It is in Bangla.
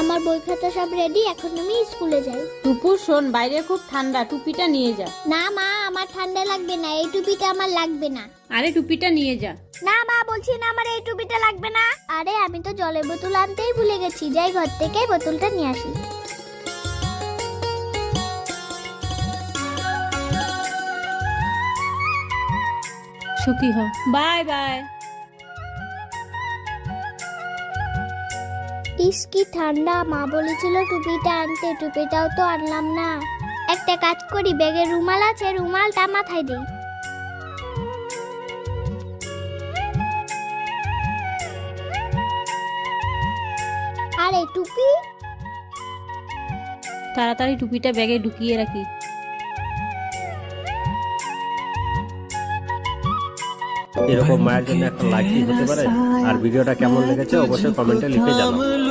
আমার বই খাতা সব রেডি, এখন আমি স্কুলে যাই। টুপু শোন, বাইরে খুব ঠান্ডা, টুপিটা নিয়ে যা। না মা, আমার ঠান্ডা লাগবে না, এই টুপিটা আমার লাগবে না। আরে টুপিটা নিয়ে যা। না মা, বলছি না আমার এই টুপিটা লাগবে না। আরে আমি তো জলের বোতল আনতেই ভুলে গেছি, যাই ঘর থেকে বোতলটা নিয়ে আসি। সুখী হ। Bye bye. ইস কি ঠান্ডা, মা বলেছিল টুপিটা আনতে, টুপিটাও তো আনলাম না। একটা কাজ করি, ব্যাগে রুমাল আছে, রুমালটা মাথায় দিই। আরে টুপি, তাড়াতাড়ি টুপিটা ব্যাগে ঢুকিয়ে রাখি। এরকম মায়ের জন্য একটা লাইক হতে পারে। আর ভিডিওটা কেমন লেগেছে অবশ্যই কমেন্টে লিখে জানাও।